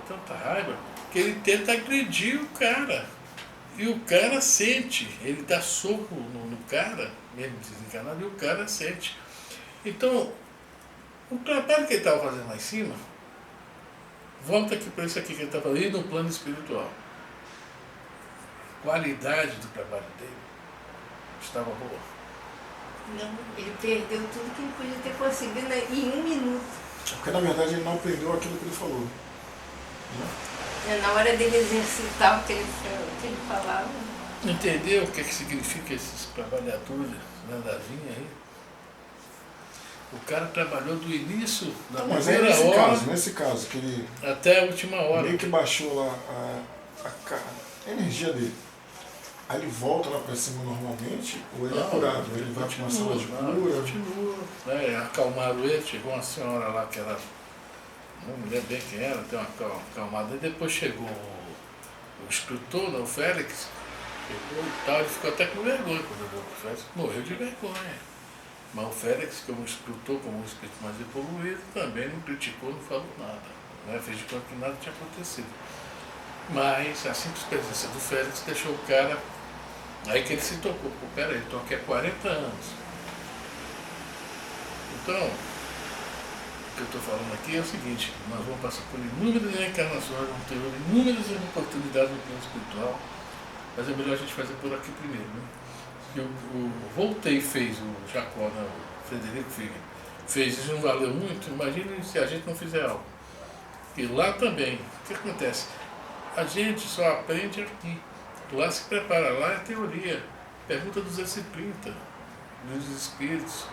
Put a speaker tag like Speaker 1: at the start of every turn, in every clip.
Speaker 1: tanta raiva, que ele tenta agredir o cara. E o cara sente, ele dá soco no cara, mesmo desencarnado, e o cara sente. Então, o trabalho que ele estava fazendo lá em cima, volta aqui para isso aqui que ele está fazendo, e no plano espiritual. A qualidade do trabalho dele estava boa.
Speaker 2: Não, ele perdeu tudo que ele podia ter conseguido em 1 minuto.
Speaker 3: Porque na verdade ele não aprendeu aquilo que ele falou. Né?
Speaker 2: Na hora dele exercitar o que ele falava.
Speaker 1: Entendeu o que significa esses trabalhadores da vinha aí? O cara trabalhou do início da primeira hora
Speaker 3: nesse caso, que ele
Speaker 1: até a última hora.
Speaker 3: Meio que baixou lá a energia dele. Aí ele volta lá pra cima normalmente, ou ele é curado? Ele vai para uma sala de cura?
Speaker 1: Continua. Acalmaram ele, chegou uma senhora lá que era, não me lembro bem quem era, deu uma acalmada. E depois chegou o instrutor, o Félix, chegou e tal, ele ficou até com vergonha quando viu o Félix, morreu de vergonha. Mas o Félix, como instrutor, como um espírito mais evoluído, também não criticou, não falou nada. Né? Fez de conta que nada tinha acontecido. Mas a simples presença do Félix deixou o cara. Aí que ele se tocou. Pô, peraí, estou aqui há 40 anos. Então, o que eu estou falando aqui é o seguinte: nós vamos passar por inúmeras reencarnações, vamos ter inúmeras oportunidades no plano espiritual, mas é melhor a gente fazer por aqui primeiro. Né? O Voltaire fez, o Jacó, né, o Frederico fez, isso não valeu muito. Imagine se a gente não fizer algo. E lá também, o que acontece? A gente só aprende aqui. Lá se prepara, lá é teoria. Pergunta 230 dos espíritos.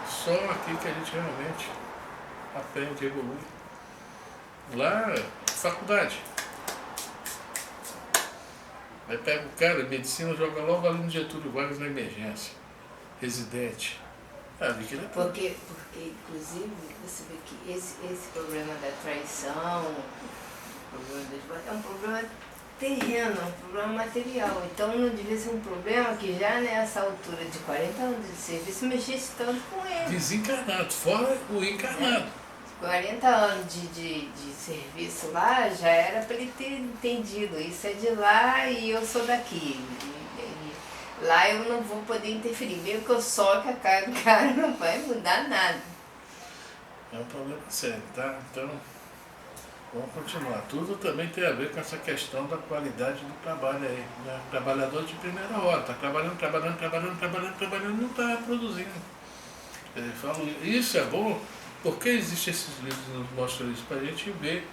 Speaker 1: Só aqui que a gente realmente aprende, evolui. Lá, faculdade. Aí pega o cara, medicina, joga logo ali no Getúlio Vargas na emergência. Residente. Ali que ele é
Speaker 2: porque, inclusive, você vê que esse problema da traição, é um problema terreno, é um problema material. Então não devia ser um problema que já nessa altura de 40 anos de serviço mexesse tanto com ele.
Speaker 1: Desencarnado, fora o encarnado.
Speaker 2: 40 anos de serviço lá, já era para ele ter entendido, isso é de lá e eu sou daqui. E lá eu não vou poder interferir, mesmo que eu soque a cara do cara, não vai mudar nada.
Speaker 1: É um problema sério, tá? Então, vamos continuar. Tudo também tem a ver com essa questão da qualidade do trabalho aí. Né? Trabalhador de primeira hora, está trabalhando, não está produzindo. Eu falo, isso é bom. Por que existem esses livros que nos mostram isso? Para a gente ver.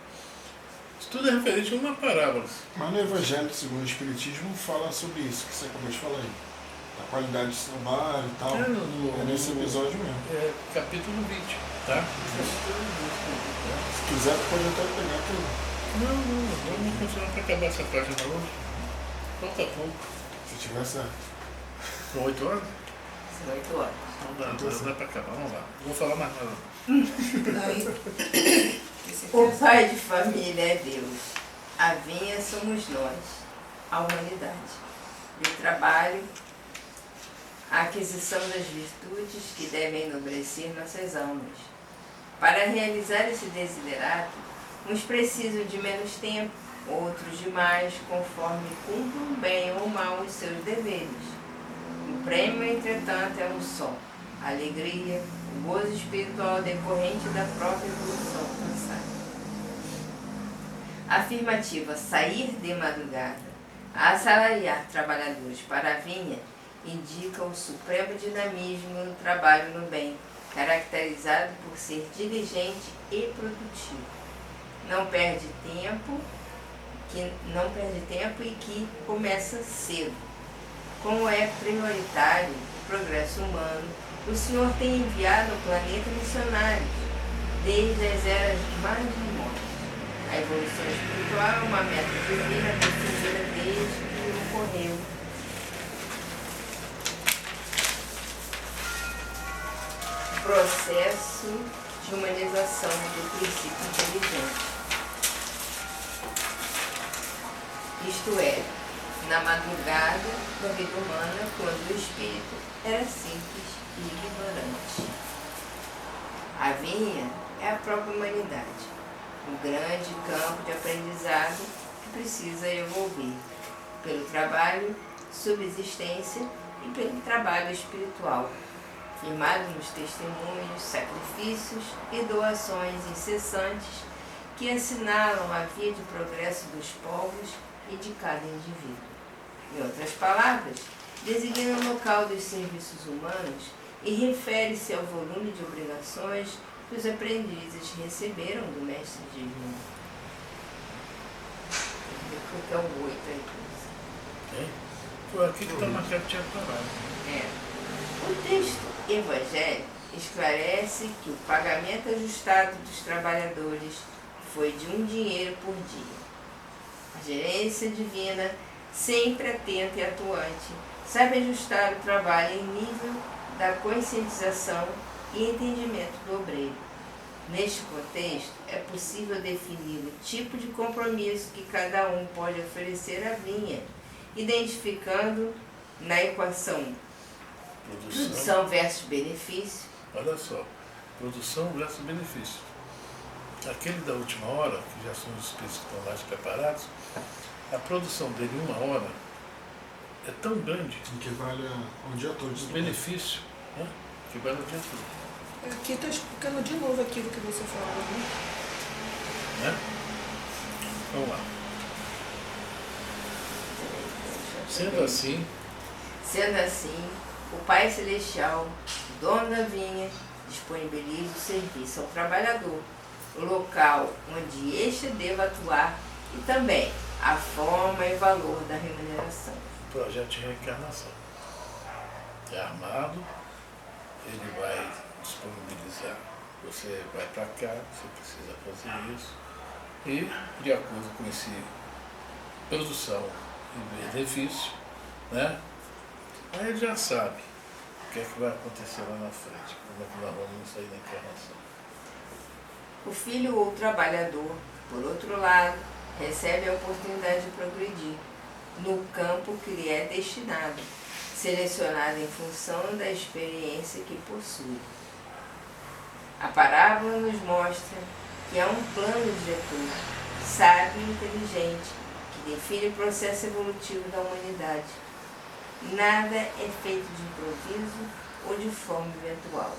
Speaker 1: Isso tudo é referente a uma parábola.
Speaker 3: Mas no Evangelho segundo o Espiritismo fala sobre isso que você acabou de falar aí. A qualidade do trabalho e tal. É nesse episódio mesmo.
Speaker 1: É capítulo 20, tá?
Speaker 3: Se quiser, pode até pegar tudo.
Speaker 1: Não, vamos continuar para acabar essa página hoje. Falta pouco.
Speaker 3: Se tivesse.
Speaker 1: São 8 horas?
Speaker 2: São 8 horas.
Speaker 1: Não dá para acabar, vamos lá. Não vou falar mais nada.
Speaker 2: O pai de família é Deus, a vinha somos nós, a humanidade. E o trabalho, a aquisição das virtudes que devem enobrecer nossas almas. Para realizar esse desiderato, uns precisam de menos tempo, outros de mais, conforme cumpram bem ou mal os seus deveres. O prêmio, entretanto, é um só: a alegria, o gozo espiritual decorrente da própria evolução alcançada. Afirmativa: sair de madrugada, assalariar trabalhadores para a vinha, indica o supremo dinamismo no trabalho no bem, caracterizado por ser diligente e produtivo. Não perde tempo e que começa cedo. Como é prioritário o progresso humano, o Senhor tem enviado ao planeta missionários, desde as eras mais remotas. A evolução espiritual é uma meta divina definida desde que ocorreu. Processo de humanização do princípio inteligente. Isto é, na madrugada da vida humana, quando o espírito era simples e ignorante. A vinha é a própria humanidade. um grande campo de aprendizado que precisa evoluir pelo trabalho, subsistência e pelo trabalho espiritual, firmado nos testemunhos, sacrifícios e doações incessantes que assinalam a via de progresso dos povos e de cada indivíduo. Em outras palavras, designa o local dos serviços humanos e refere-se ao volume de obrigações que os aprendizes receberam do Mestre Divino. Que é o 8 aí.
Speaker 1: Foi aqui que está marcado que tinha parado.
Speaker 2: O texto evangélico esclarece que o pagamento ajustado dos trabalhadores foi de um dinheiro por dia. A gerência divina, sempre atenta e atuante, sabe ajustar o trabalho em nível da conscientização e entendimento do obreiro. Neste contexto, é possível definir o tipo de compromisso que cada um pode oferecer à vinha, identificando na equação produção versus benefício.
Speaker 1: Olha só, produção versus benefício. Aquele da última hora, que já são os espíritos que estão mais preparados, a produção dele em 1 hora é tão grande
Speaker 3: que vale um dia todo.
Speaker 1: Os benefícios, né? Que vale o dia todo.
Speaker 4: Aqui está explicando de novo aquilo que você falou,
Speaker 1: né? Vamos lá.
Speaker 2: Sendo assim, o Pai Celestial, dono da vinha, disponibiliza o serviço ao trabalhador, o local onde este deva atuar e também a forma e valor da remuneração.
Speaker 1: Projeto de reencarnação. É armado, ele vai disponibilizar. Você vai para cá, você precisa fazer isso. E, de acordo com esse produção e benefício, né? Aí ele já sabe o que é que vai acontecer lá na frente, como é que nós vamos sair da encarnação.
Speaker 2: O filho ou trabalhador, por outro lado, recebe a oportunidade de progredir no campo que lhe é destinado, selecionado em função da experiência que possui. A parábola nos mostra que há um plano diretor, sábio e inteligente, que define o processo evolutivo da humanidade. Nada é feito de improviso ou de forma eventual.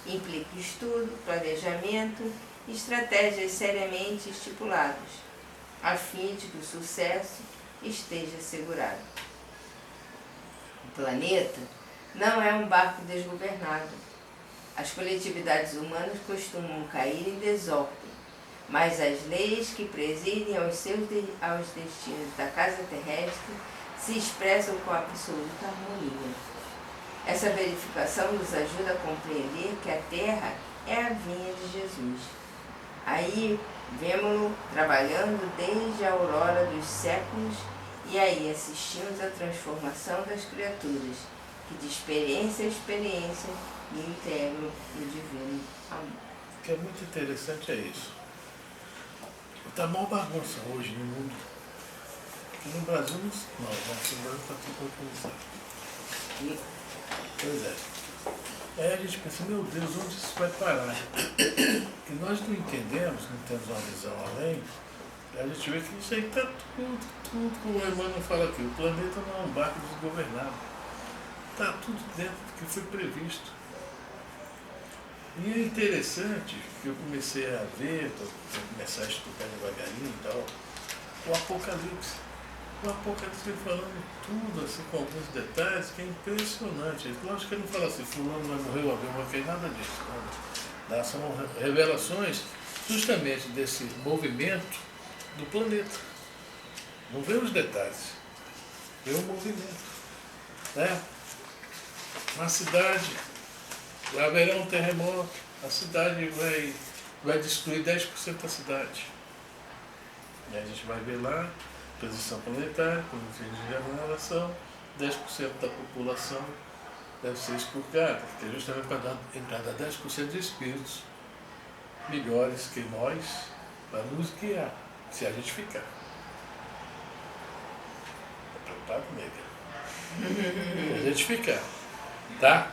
Speaker 2: Implica estudo, planejamento e estratégias seriamente estipuladas, a fim de que o sucesso esteja assegurado. O planeta não é um barco desgovernado. As coletividades humanas costumam cair em desordem, mas as leis que presidem aos destinos da casa terrestre se expressam com absoluta harmonia. Essa verificação nos ajuda a compreender que a Terra é a vinha de Jesus. Aí vemo-lo trabalhando desde a aurora dos séculos e aí assistimos à transformação das criaturas, que de experiência a experiência lhe integram no divino amor.
Speaker 1: O que é muito interessante é isso. Está mal bagunça hoje no mundo. Aqui no Brasil não, nosso Brasil está tudo organizado. Pois é. Aí a gente pensa, meu Deus, onde isso vai parar? Que nós não entendemos, não temos uma visão além, a gente vê que isso aí está tudo, como o Emmanuel fala aqui, o planeta não é um barco desgovernado. Está tudo dentro do que foi previsto. E é interessante que eu comecei a ver, vou começar a estudar devagarinho e tal, o Apocalipse. O Apocalipse vem falando tudo, assim, com alguns detalhes, que é impressionante. Lógico que ele não fala assim, fulano vai morrer, o avião vai cair, nada disso. Não. São revelações justamente desse movimento do planeta. Não vê os detalhes, vê o movimento. Né? Uma cidade, haverá um terremoto, a cidade vai destruir 10% da cidade. E a gente vai ver lá, transição planetária, como fim de regeneração, 10% da população deve ser expurgada, que é justamente para dar entrada a 10% de espíritos melhores que nós, para nos guiar, se a gente ficar. É preocupado, nega. Se a gente ficar, tá?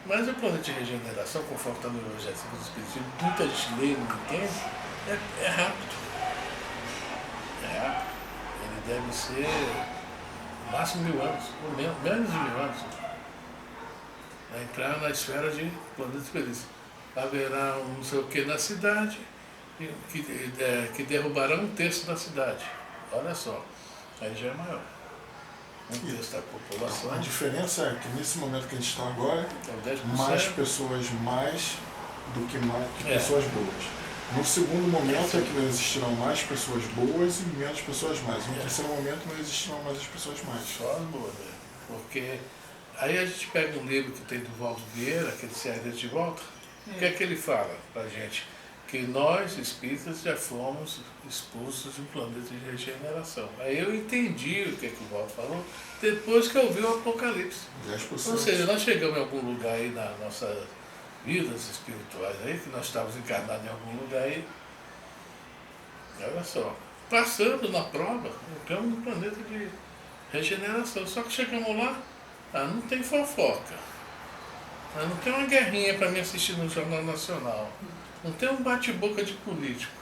Speaker 1: Mas o plano de regeneração, conforme está no Evangelho segundo o Espiritismo, muita gente lê e não entende, É rápido. É rápido. Ele deve ser no máximo 1000 anos, ou menos de 1000 anos. Vai entrar na esfera de planetas felizes. Haverá um não sei o que na cidade, que derrubará 1/3 da cidade. Olha só, aí já é maior. 1/3 da população.
Speaker 3: A diferença é que nesse momento que a gente está agora,
Speaker 1: É o 10%.
Speaker 3: mais pessoas do que pessoas boas. No segundo momento é que não existirão mais pessoas boas e menos pessoas más. No terceiro momento não existirão mais as pessoas más.
Speaker 1: Só as boas, né? Porque aí a gente pega um livro que tem do Valdo Vieira, aquele Saída de Volta, o que é que ele fala pra gente? Que nós, espíritas, já fomos expulsos de um planeta de regeneração. Aí eu entendi o que o Valdo falou depois que eu vi o Apocalipse.
Speaker 3: 10%.
Speaker 1: Ou seja, nós chegamos em algum lugar aí na nossa vidas espirituais aí, que nós estávamos encarnados em algum lugar aí, olha só, passando na prova, entramos no planeta de regeneração. Só que chegamos lá, não tem fofoca, não tem uma guerrinha para me assistir no Jornal Nacional, não tem um bate-boca de político.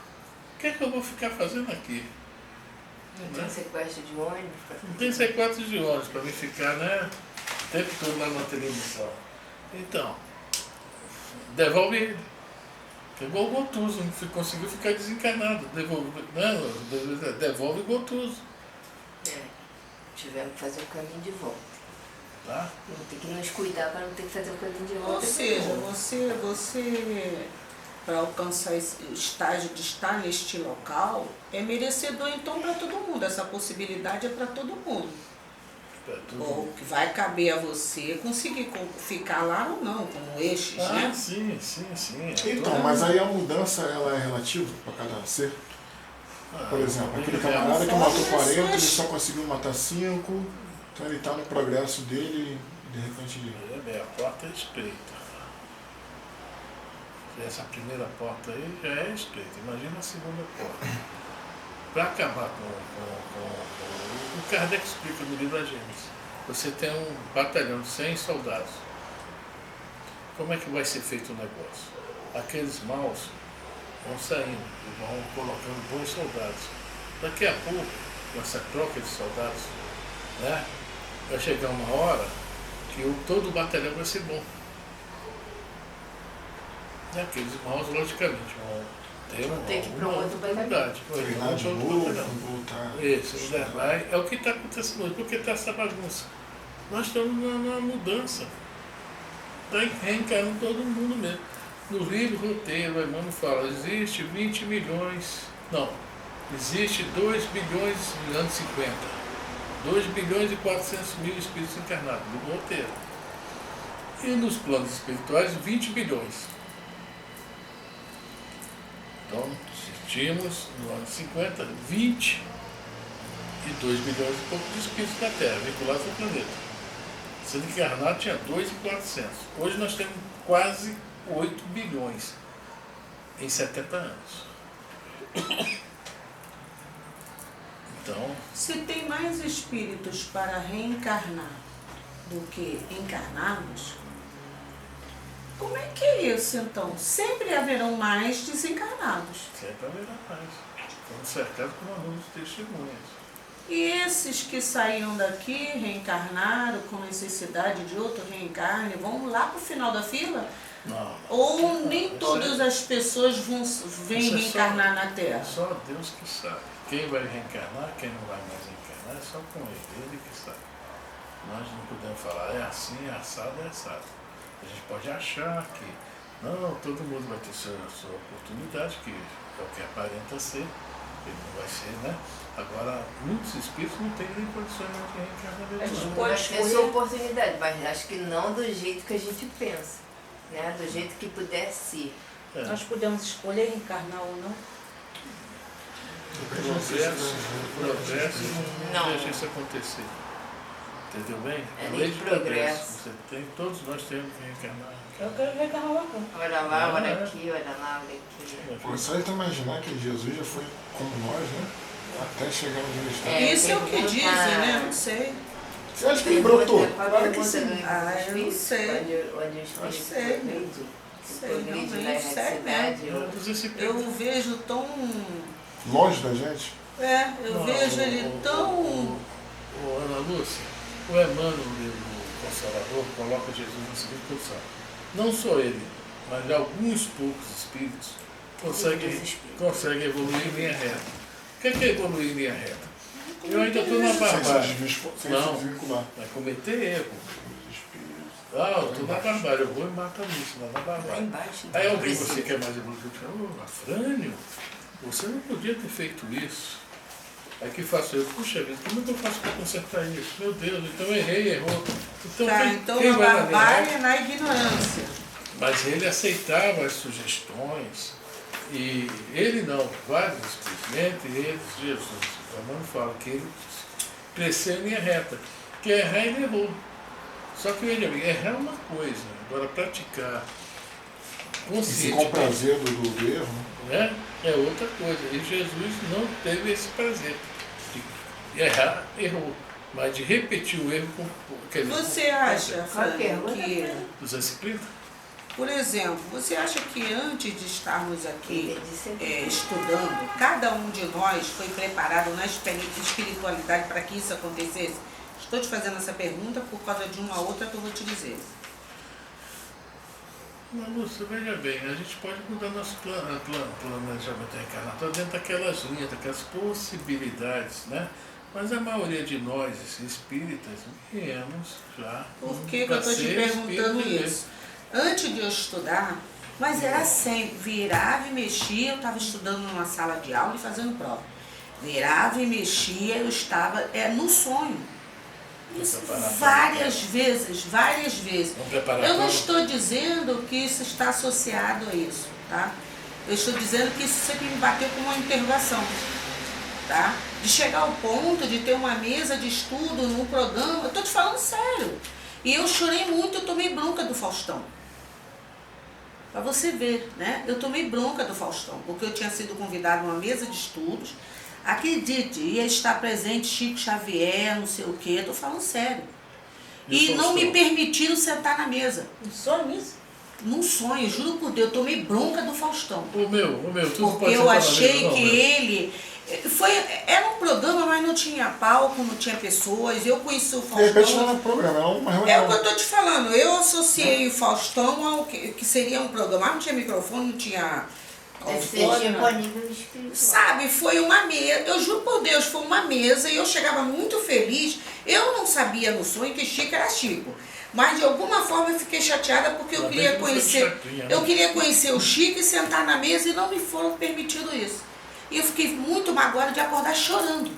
Speaker 1: O que é que eu vou ficar fazendo aqui?
Speaker 2: Não tem sequestro de ônibus?
Speaker 1: Não tem sequestro de ônibus para me ficar, né, o tempo todo lá na televisão. Então, devolve ele. Pegou o Gotuso, não conseguiu ficar desencarnado. Devolve o Gotuso.
Speaker 2: Tivemos que fazer o caminho de volta.
Speaker 1: Tá?
Speaker 2: Vamos ter que nos cuidar para não ter que fazer o caminho de volta.
Speaker 4: Ou seja, você para alcançar esse estágio de estar neste local, é merecedor então para todo mundo. Essa possibilidade é para todo mundo. Ou que vai caber a você conseguir ficar lá ou não, como eixos, né?
Speaker 1: Sim.
Speaker 3: Então, mas aí a mudança ela é relativa para cada ser? Por exemplo, aquele camarada que matou 40, ele só conseguiu matar 5, então ele está no progresso dele e de repente ele...
Speaker 1: A porta é estreita. Essa primeira porta aí já é estreita. Imagina a segunda porta. Para acabar o Kardec explica no livro A Gênesis. Você tem um batalhão de 100 soldados. Como é que vai ser feito o negócio? Aqueles maus vão saindo e vão colocando bons soldados. Daqui a pouco, com essa troca de soldados, né, vai chegar uma hora que todo o batalhão vai ser bom. E aqueles maus, logicamente, vão ter
Speaker 2: que ir para um outro
Speaker 1: oportunidade.
Speaker 3: treinar de novo, voltar...
Speaker 1: Isso, é o que está acontecendo hoje, porque está essa bagunça. Nós estamos numa mudança. Está reencarnando todo mundo mesmo. No livro roteiro, o Emmanuel fala, existe 20 milhões, não, existe 2 bilhões nos anos 50, 2 bilhões e 400 mil espíritos encarnados, no roteiro. E nos planos espirituais, 20 bilhões. Então, tínhamos no ano 50, 22 bilhões e pouco de espíritos na Terra, vinculados ao planeta. Sendo encarnado tinha 2.400. Hoje nós temos quase 8 bilhões em 70 anos. Então...
Speaker 4: Se tem mais espíritos para reencarnar do que encarnados, como é que é isso então? Sempre haverão mais desencarnados.
Speaker 1: Sempre haverá mais. Estamos cercados por uma nuvem de testemunhas.
Speaker 4: E esses que saíram daqui, reencarnaram com necessidade de outro reencarne, vão lá para o final da fila?
Speaker 1: Não.
Speaker 4: Ou nem todas as pessoas vêm reencarnar na Terra?
Speaker 1: Só Deus que sabe. Quem vai reencarnar, quem não vai mais reencarnar, é só com ele que sabe. Nós não podemos falar, é assim, é assado, é assado. A gente pode achar que, não, todo mundo vai ter sua oportunidade, que é o que aparenta ser, ele não vai ser, né? Agora, muitos espíritos não têm nem condições de reencarnar.
Speaker 2: Vai ter sua oportunidade, mas acho que não do jeito que a gente pensa, né? Do jeito que puder ser.
Speaker 4: Nós podemos escolher reencarnar ou não?
Speaker 1: O progresso não deixa isso acontecer. Entendeu bem?
Speaker 2: É lei de progresso.
Speaker 1: Você tem, todos nós temos que reencarnar.
Speaker 4: Eu quero reencarnar lá.
Speaker 2: Olha lá, olha aqui, olha lá, olha aqui.
Speaker 3: Pô, só então imaginar que Jesus já foi como nós, né? Até chegar onde ele está.
Speaker 4: Isso é o que dizem, né? Não sei.
Speaker 3: Você acha que ele brotou?
Speaker 2: Claro que sim.
Speaker 4: Eu não sei.
Speaker 2: Onde o
Speaker 4: Não sei.
Speaker 2: Espírito Se
Speaker 4: Sei,
Speaker 2: progride na
Speaker 4: realmente, sério
Speaker 2: erraticidade.
Speaker 1: Dos espíritos.
Speaker 4: Eu vejo tão.
Speaker 3: Longe da gente.
Speaker 4: Eu vejo ele tão.
Speaker 1: Ana Lúcia, o Emmanuel, no livro Consolador, coloca Jesus na seguinte posição. Não só ele, mas alguns poucos espíritos conseguem evoluir em linha reta. O que é evoluir em linha reta? Eu ainda estou na barbárie. Não, vai cometer erro. Eu estou na barbárie, eu vou e mato a missa, lá na
Speaker 2: Lá
Speaker 1: barbárie.
Speaker 2: embaixo.
Speaker 1: Aí alguém, você que é mais evoluído, fala, Afrânio, você não podia ter feito isso. Aí que faço eu? Puxa vida, como é que eu faço para consertar isso? Meu Deus, então errou. Então,
Speaker 4: Então
Speaker 1: quem
Speaker 4: a
Speaker 1: vai na
Speaker 4: barbárie
Speaker 1: linha
Speaker 4: é na ignorância.
Speaker 1: Mas ele aceitava as sugestões e ele não, vários espíritos, entre eles Jesus. O Emmanuel fala que ele cresceu em linha reta, que errar ele errou. Só que veja bem, errar é uma coisa, agora praticar
Speaker 3: Se com prazer do erro.
Speaker 1: né, é outra coisa. E Jesus não teve esse prazer. De errar, errou. Mas de repetir o erro com. Quer dizer,
Speaker 4: Você acha, Fran,
Speaker 2: outra
Speaker 4: que,
Speaker 2: coisa.
Speaker 1: Dos espíritos?
Speaker 4: por exemplo, você acha que antes de estarmos aqui
Speaker 2: De ser-
Speaker 4: estudando, cada um de nós foi preparado na espiritualidade para que isso acontecesse? Estou te fazendo essa pergunta por causa de uma outra que eu vou te dizer.
Speaker 1: Mas, Lúcia, veja bem, a gente pode mudar nosso planejamento reencarnatório dentro daquelas linhas, daquelas possibilidades, né? Mas a maioria de nós, espíritas, viemos já.
Speaker 4: Por que eu estou te perguntando isso? Antes de eu estudar, mas era sempre, virava e mexia, eu estava estudando numa sala de aula e fazendo prova. Virava e mexia, eu estava no sonho. Isso várias vezes. Eu não estou dizendo que isso está associado a isso, tá? Eu estou dizendo que isso sempre me bateu como uma interrogação, tá? De chegar ao ponto de ter uma mesa de estudo num programa, eu estou te falando sério. E eu chorei muito, eu tomei bronca do Faustão. Para você ver, né? Eu tomei bronca do Faustão, porque eu tinha sido convidada a uma mesa de estudos. Acredite, ia estar presente Chico Xavier, não sei o quê, estou falando sério. E não me permitiram sentar na mesa.
Speaker 2: Um sonho isso?
Speaker 4: Num sonho, juro por Deus, eu tomei bronca do Faustão.
Speaker 1: O meu, tudo
Speaker 4: Porque
Speaker 1: pode
Speaker 4: eu
Speaker 1: sentar na
Speaker 4: achei
Speaker 1: mesa, não,
Speaker 4: que
Speaker 1: né?
Speaker 4: ele... Era um programa, mas não tinha palco, não tinha pessoas. Eu conheci o
Speaker 3: De repente não
Speaker 4: Faustão.
Speaker 3: era programa, era uma
Speaker 4: É o
Speaker 3: reunião.
Speaker 4: que eu estou te falando. Eu associei o Faustão ao que seria um programa. Mas não tinha microfone, não tinha
Speaker 2: Deve ser
Speaker 4: auditório,
Speaker 2: tipo
Speaker 4: nada.
Speaker 2: a nível espiritual.
Speaker 4: Sabe, foi uma mesa, eu juro por Deus, foi uma mesa e eu chegava muito feliz. Eu não sabia no sonho que Chico era Chico. Mas de alguma forma eu fiquei chateada porque eu queria conhecer. Eu queria conhecer o Chico e sentar na mesa e não me foram permitido isso. E eu fiquei muito magoada de acordar chorando.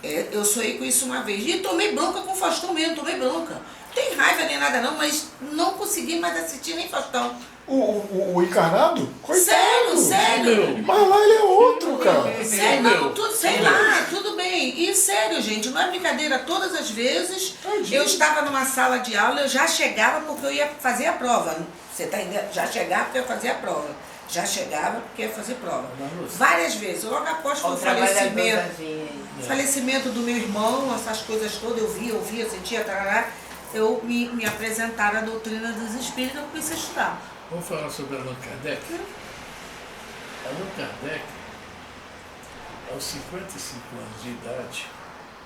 Speaker 4: Eu sonhei com isso uma vez. E tomei bronca com o Faustão mesmo, tomei bronca. Não tem raiva nem nada não, mas não consegui mais assistir nem Faustão.
Speaker 3: O encarnado? Coitado.
Speaker 4: Sério.
Speaker 3: Mas lá ele é outro, cara.
Speaker 4: Sério, não, sei lá, tudo bem. E sério, gente, não é brincadeira. Todas as vezes eu estava numa sala de aula, eu já chegava porque eu ia fazer a prova. Você tá entendendo? Já chegava porque eu ia fazer a prova. Já chegava porque ia fazer prova. Várias vezes. Logo após foi o falecimento do meu irmão, essas coisas todas, eu via, sentia, tarará. Eu me apresentaram a doutrina dos espíritos, eu comecei a estudar.
Speaker 1: Vamos falar sobre Allan Kardec? Allan Kardec, aos 55 anos de idade,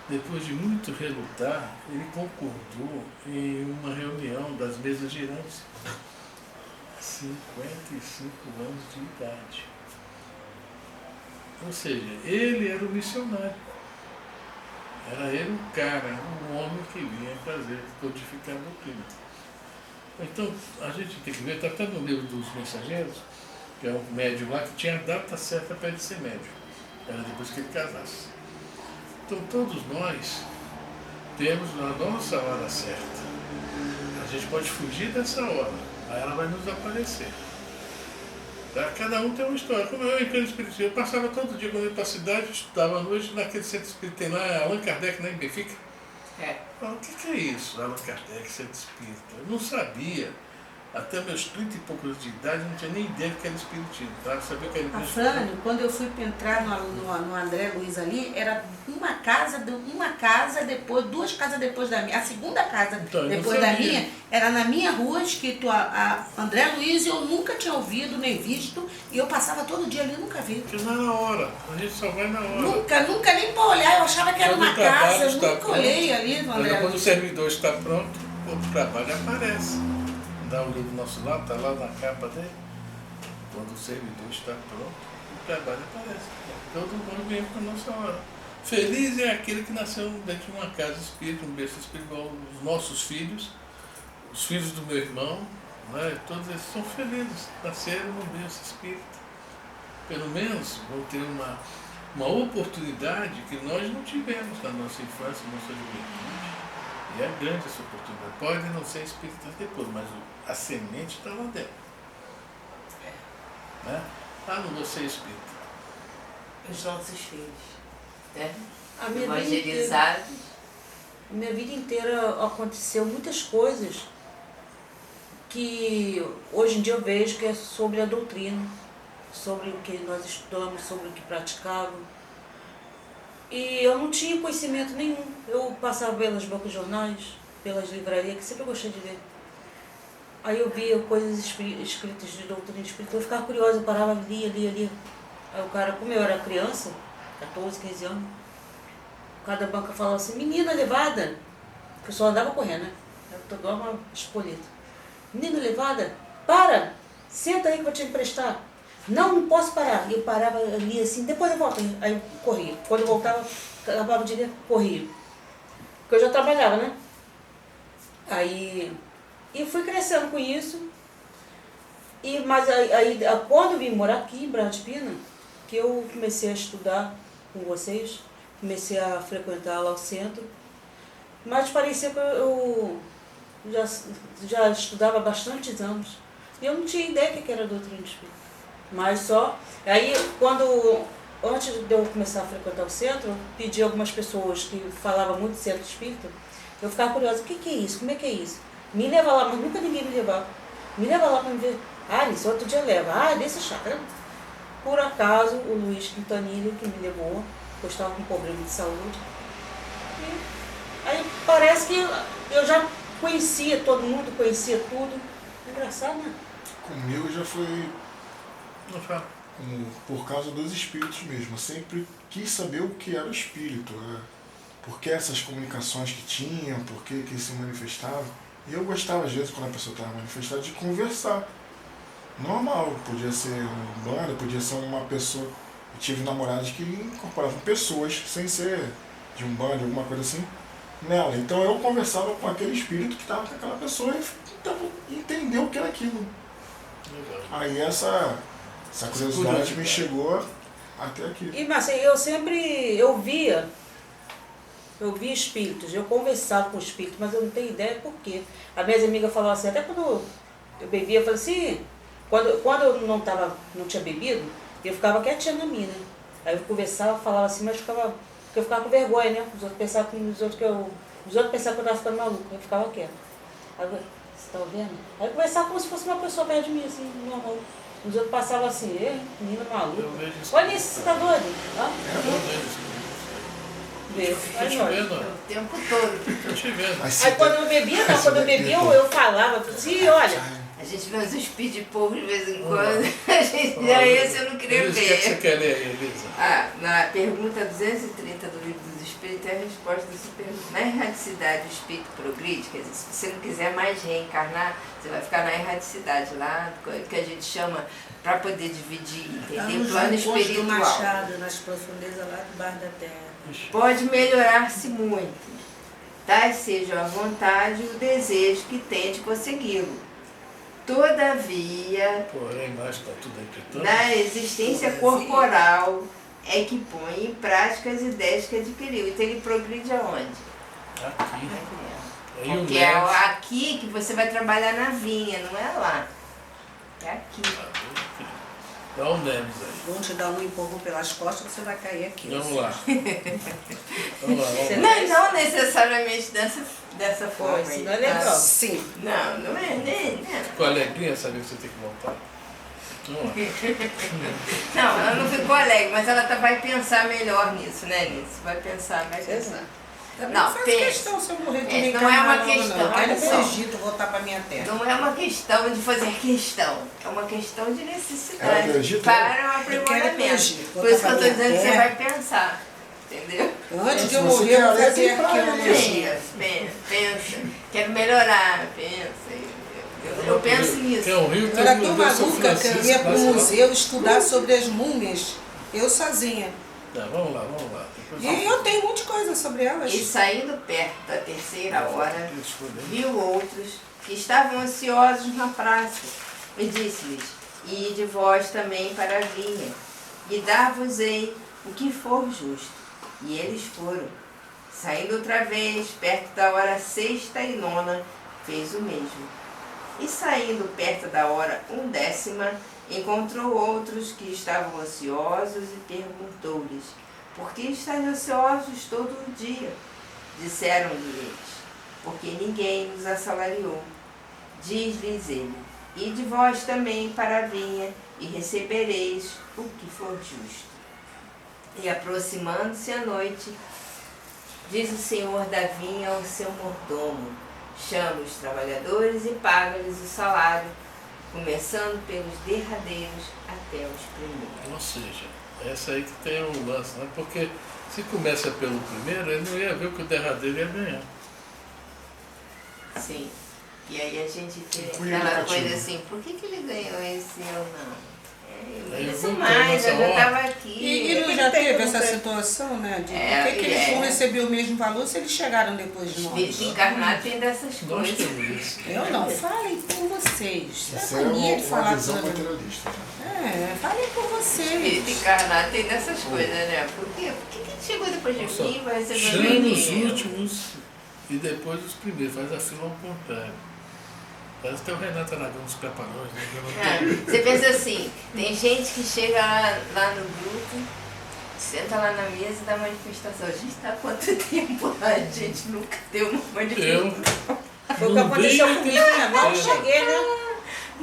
Speaker 1: depois de muito relutar, ele concordou em uma reunião das mesas girantes. 55 anos de idade. Ou seja, ele era o missionário. Era ele o cara, um homem que vinha fazer, codificar a doutrina. Então, a gente tem que ver, está até no livro dos Mensageiros, que é um médium lá que tinha a data certa para ele ser médium. Era depois que ele casasse. Então, todos nós temos a nossa hora certa. A gente pode fugir dessa hora, aí ela vai nos aparecer. Tá? Cada um tem uma história. Como eu entrei no Espiritismo, eu passava todo dia quando eu ia para a cidade, estudava à noite naquele centro espírita, tem lá Allan Kardec, né, em Benfica.
Speaker 2: É.
Speaker 1: Eu falava, o que é isso, Allan Kardec, centro espírita? Eu não sabia Até meus 30 e poucos de idade, eu não tinha nem ideia do que era espiritismo, tá? Sabia que era
Speaker 4: A
Speaker 1: espiritismo.
Speaker 4: Frânio, quando eu fui entrar no André Luiz ali, era uma casa depois, 2 casas depois da minha. A segunda casa
Speaker 1: Então, eu não
Speaker 4: depois da
Speaker 1: sabia.
Speaker 4: minha, era na minha rua, escrito a André Luiz, e eu nunca tinha ouvido nem visto, e eu passava todo dia ali e nunca vi.
Speaker 1: Porque não é na hora, a gente só vai na hora.
Speaker 4: Nunca nem pra olhar, eu achava que era
Speaker 1: Quando
Speaker 4: uma
Speaker 1: o trabalho
Speaker 4: casa, eu
Speaker 1: está
Speaker 4: nunca
Speaker 1: pronto,
Speaker 4: olhei ali no
Speaker 1: Mas
Speaker 4: André
Speaker 1: quando o
Speaker 4: Luiz.
Speaker 1: servidor está pronto, o trabalho aparece. Dá um livro do nosso lado, está lá na capa dele. Quando o servidor está pronto, o trabalho aparece. Todo mundo vem para a nossa hora. Feliz é aquele que nasceu dentro de uma casa espírita, um berço espiritual. Os nossos filhos, os filhos do meu irmão, né, todos eles são felizes, nasceram no berço espírita. Pelo menos vão ter uma oportunidade que nós não tivemos na nossa infância, na nossa juventude. E é grande essa oportunidade. Pode não ser espírita depois, mas a semente está lá dentro. Né? Ah, não vou ser espírita.
Speaker 2: Os nossos filhos, né?
Speaker 5: A minha vida inteira,
Speaker 2: Evangelizados.
Speaker 5: a minha vida inteira aconteceu muitas coisas que hoje em dia eu vejo que é sobre a doutrina, sobre o que nós estudamos, sobre o que praticávamos. E eu não tinha conhecimento nenhum. Eu passava pelas bancas de jornais, pelas livrarias, que sempre eu gostei de ler. Aí eu via coisas escritas de doutrina espírita, eu ficava curiosa, eu parava, lia. Aí o cara, como eu era criança, 14, 15 anos, cada banca falava assim, menina levada, que eu só andava correndo, né? Eu tô igual uma espoleta. Menina levada, para, senta aí que eu vou te emprestar. Não posso parar. Eu parava ali assim, depois eu volto. Aí eu corria. Quando eu voltava, acabava de ler, corria. Porque eu já trabalhava, né? Aí, e fui crescendo com isso. Mas aí, quando eu vim morar aqui em Brás de Pina, que eu comecei a estudar com vocês, comecei a frequentar lá o centro, mas parecia que eu já estudava há bastantes anos. E eu não tinha ideia do que era doutrina espírita. Mas só, aí antes de eu começar a frequentar o centro, eu pedi a algumas pessoas que falavam muito de centro espírita, eu ficava curiosa, o que é isso? Como é que é isso? Me leva lá, mas nunca ninguém me levava. Me leva lá para me ver. Ah, isso outro dia leva. Desse chácara. Por acaso, o Luiz Quintanilha que me levou, eu estava com problema de saúde. E aí parece que eu já conhecia todo mundo, conhecia tudo. Engraçado, né?
Speaker 3: Comigo já foi
Speaker 1: Não fala.
Speaker 3: por causa dos espíritos mesmo. Eu sempre quis saber o que era o espírito, né? Por que essas comunicações que tinham, por que se manifestavam. E eu gostava, às vezes, quando a pessoa estava manifestada, de conversar. Normal, podia ser um banda, podia ser uma pessoa. Eu tive namorados que incorporavam pessoas, sem ser de um bando, alguma coisa assim, nela. Então eu conversava com aquele espírito que estava com aquela pessoa e tentava entender o que era aquilo.
Speaker 1: Legal.
Speaker 3: Aí essa curiosidade me chegou até aqui.
Speaker 5: E Márcia, eu via espíritos, eu conversava com espíritos, mas eu não tenho ideia por quê. As minhas amigas falavam assim, até quando eu bebia, eu falei assim, quando eu não tinha bebido, eu ficava quietinha na minha, né? Aí eu conversava, falava assim, mas porque eu ficava com vergonha, né? Os outros pensavam que eu estava ficando maluca, eu ficava quieta. Aí, você tá vendo? Aí eu conversava como se fosse uma pessoa perto de mim, assim, normal. Os outros passavam assim, menina maluca.
Speaker 1: Eu vejo isso.
Speaker 5: Olha isso, você tá doido? Ah?
Speaker 1: Eu vejo isso.
Speaker 5: Vê.
Speaker 1: Tô
Speaker 5: Aí,
Speaker 1: te
Speaker 5: olha.
Speaker 1: vendo,
Speaker 2: O tempo todo.
Speaker 1: tô te vendo.
Speaker 3: Mas
Speaker 5: Aí quando eu bebia, eu falava assim, olha,
Speaker 2: A gente vê uns espíritos de povo de vez em quando. A gente, esse eu não queria
Speaker 1: Elisa, o que você
Speaker 2: ver.
Speaker 1: quer ler aí, Elisa?
Speaker 2: Na pergunta 230 do Livro dos Espíritos é a resposta dessa pergunta. Na erradicidade o espírito progride, quer dizer, se você não quiser mais reencarnar, você vai ficar na erradicidade lá, que a gente chama, para poder dividir, entender? O plano
Speaker 4: do
Speaker 2: espiritual.
Speaker 4: Machado, nas profundezas lá debaixo da terra.
Speaker 2: Pode melhorar-se muito. Tais sejam a vontade e o desejo que tem de consegui-lo. Todavia,
Speaker 1: Porém, a imagem está tudo aí gritando.
Speaker 2: na existência corporal é que põe em prática as ideias que adquiriu. Então ele progride aonde?
Speaker 1: Aqui. Aí o
Speaker 2: Porque é
Speaker 1: Lemos-
Speaker 2: aqui que você vai trabalhar na vinha, não é lá. É aqui.
Speaker 1: Olha o Neves aí.
Speaker 4: Vão te dar um empurrão pelas costas, você vai cair aqui.
Speaker 1: Vamos lá. Vamos lá.
Speaker 2: Não necessariamente dessa forma.
Speaker 5: Isso
Speaker 2: aí,
Speaker 5: não é
Speaker 2: tá?
Speaker 5: legal.
Speaker 4: Sim.
Speaker 2: Não é nem.
Speaker 1: Ficou alegrinha saber que você tem que voltar? Vamos lá.
Speaker 2: Não, ela não ficou alegre, mas ela vai pensar melhor nisso, né, Nisso? Vai pensar.
Speaker 4: Também
Speaker 2: Não,
Speaker 4: não faz
Speaker 2: pensa.
Speaker 4: questão se eu morrer de
Speaker 2: Não é
Speaker 4: reencarnar,
Speaker 2: uma
Speaker 4: não.
Speaker 2: questão,
Speaker 4: Eu quero ir
Speaker 2: olha
Speaker 4: pro
Speaker 2: só.
Speaker 4: Egito, voltar pra minha terra.
Speaker 2: Não é uma questão de fazer questão, é uma questão de
Speaker 3: Ela
Speaker 2: necessidade
Speaker 3: é do Egito,
Speaker 2: para o
Speaker 4: Eu quero ir pro
Speaker 2: aprimoramento.
Speaker 4: Egito,
Speaker 2: Por isso que eu
Speaker 4: voltar
Speaker 2: estou
Speaker 4: pra minha
Speaker 2: dizendo que você
Speaker 4: terra.
Speaker 2: vai pensar, entendeu?
Speaker 4: Antes de
Speaker 3: Se
Speaker 4: eu
Speaker 3: você
Speaker 4: morrer, eu vou
Speaker 3: quer
Speaker 4: fazer
Speaker 3: areia, tem praia, né?
Speaker 4: arqueologia.
Speaker 2: Pensa. Quero melhorar, pensa. Eu penso nisso.
Speaker 1: Quer um rio,
Speaker 4: Eu
Speaker 1: tem
Speaker 4: era
Speaker 1: um
Speaker 4: tão
Speaker 1: Museu São
Speaker 4: maluca que eu
Speaker 1: Francisco,
Speaker 4: ia pro
Speaker 1: passa lá.
Speaker 4: museu estudar sobre as múmias, eu sozinha.
Speaker 1: Tá, vamos lá. Depois
Speaker 4: E eu tenho um monte de coisa sobre elas.
Speaker 2: E saindo perto da terceira hora,
Speaker 1: Isso, foi bem.
Speaker 2: viu outros que estavam ansiosos na praça, e disse-lhes: Ide vós também para a vinha, e dar-vos-ei o que for justo. E eles foram. Saindo outra vez, perto da hora 6ª, fez o mesmo. E saindo perto da hora 1ª, encontrou outros que estavam ansiosos e perguntou-lhes: Por que estáis ansiosos todo o dia? Disseram-lhe eles: Porque ninguém nos assalariou. Diz-lhes ele: Ide vós também para a vinha, e recebereis o que for justo. E aproximando-se a noite, diz o senhor da vinha ao seu mordomo: Chama os trabalhadores e paga-lhes o salário, começando pelos derradeiros até os primeiros.
Speaker 1: Ou seja, essa aí que tem um lance, né? Porque se começa pelo primeiro, ele não ia ver o que o derradeiro ia ganhar.
Speaker 2: Sim. E aí a gente tem
Speaker 3: Fui
Speaker 2: aquela
Speaker 3: educativo.
Speaker 2: coisa assim: por que ele ganhou esse e eu não? Eu
Speaker 1: Aí eu
Speaker 2: mereço
Speaker 1: voltei
Speaker 2: mais,
Speaker 1: nessa
Speaker 2: eu já
Speaker 1: hora.
Speaker 2: estava aqui.
Speaker 4: E não já teve essa situação, né? De por que eles vão receber o mesmo valor se eles chegaram depois de nós?
Speaker 2: Espírito encarnado tem dessas
Speaker 1: Nós
Speaker 2: coisas.
Speaker 1: temos isso.
Speaker 4: Eu não, falem por vocês.
Speaker 3: Isso
Speaker 4: É
Speaker 3: é
Speaker 4: mania de
Speaker 3: uma
Speaker 4: falar
Speaker 3: visão
Speaker 4: tudo.
Speaker 3: materialista.
Speaker 4: Falem por
Speaker 2: Espírito
Speaker 4: vocês.
Speaker 2: encarnado tem dessas coisas, né? Por quê? Por que ele chegou depois de
Speaker 1: Nossa,
Speaker 2: mim e vai receber
Speaker 1: chama
Speaker 2: meu
Speaker 1: os
Speaker 2: dinheiro?
Speaker 1: últimos e depois os primeiros, faz a fila ao contrário. Parece que tem o Renato Aragão dos Trapalhões, né?
Speaker 2: Você pensa assim, tem gente que chega lá no grupo, senta lá na mesa e dá manifestação. A gente está há quanto tempo lá? A gente nunca deu uma manifestação.
Speaker 5: Foi o que aconteceu comigo, né? Mal cheguei, né?